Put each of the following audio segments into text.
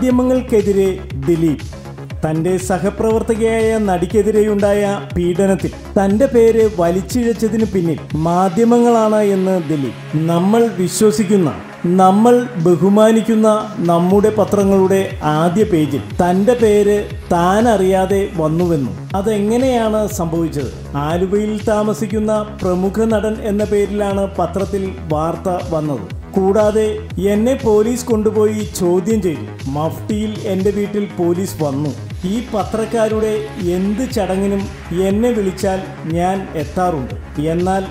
മാധ്യമങ്ങൾക്കെതിരെ ദിലീപ്. തന്റെ സഹപ്രവർത്തകയായ നടിക്കെതിരെയുണ്ടായ പീഡനത്തിൽ തന്റെ പേര് വലിച്ചിഴച്ചതിന് പിന്നിൽ മാധ്യമങ്ങളാണ് എന്ന് ദിലീപ്. നമ്മൾ വിശ്വസിക്കുന്ന, നമ്മൾ ബഹുമാനിക്കുന്ന നമ്മുടെ പത്രങ്ങളുടെ ആദ്യ പേജിൽ തന്റെ പേര് താൻ അറിയാതെ വന്നുവെന്നും അതെങ്ങനെയാണ് സംഭവിച്ചത്? ആലുവയിൽ താമസിക്കുന്ന പ്രമുഖ നടൻ എന്ന പേരിലാണ് പത്രത്തിൽ വാർത്ത വന്നത്. കൂടാതെ എന്നെ പോലീസ് കൊണ്ടുപോയി ചോദ്യം ചെയ്തു. മഫ്റ്റിയിൽ എൻ്റെ വീട്ടിൽ പോലീസ് വന്നു. ഈ പത്രക്കാരുടെ എന്ത് ചടങ്ങിനും എന്നെ വിളിച്ചാൽ ഞാൻ എത്താറുണ്ട്. എന്നാൽ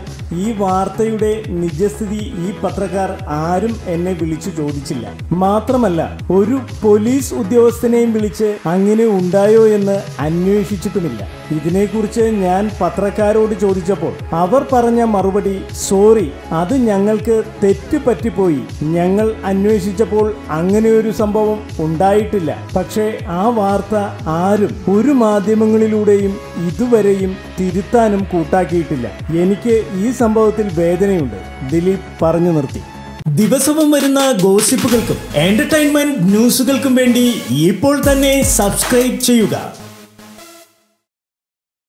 ഈ വാർത്തയുടെ നിജസ്ഥിതി ഈ പത്രക്കാർ ആരും എന്നെ വിളിച്ചു ചോദിച്ചില്ല. മാത്രമല്ല, ഒരു പോലീസ് ഉദ്യോഗസ്ഥനെയും വിളിച്ച് അങ്ങനെ ഉണ്ടായോ എന്ന് അന്വേഷിച്ചിട്ടുമില്ല. ഇതിനെക്കുറിച്ച് ഞാൻ പത്രക്കാരോട് ചോദിച്ചപ്പോൾ അവർ പറഞ്ഞ മറുപടി, സോറി, അത് ഞങ്ങൾക്ക് തെറ്റ് പറ്റിപ്പോയി. ഞങ്ങൾ അന്വേഷിച്ചപ്പോൾ അങ്ങനെയൊരു സംഭവം ഉണ്ടായിട്ടില്ല. പക്ഷേ ആ വാർത്ത ആരും ഒരു മാധ്യമങ്ങളിലൂടെയും ഇതുവരെയും തിരുത്താനും കൂട്ടാക്കിയിട്ടില്ല. എനിക്ക് ഈ സംഭവത്തിൽ വേദനയുണ്ട്, ദിലീപ് പറഞ്ഞു നിർത്തി. ദിവസവും വരുന്ന ഗോസിപ്പുകൾക്കും എന്റർടൈൻമെന്റ് ന്യൂസുകൾക്കും വേണ്ടി ഇപ്പോൾ തന്നെ സബ്സ്ക്രൈബ് ചെയ്യുക.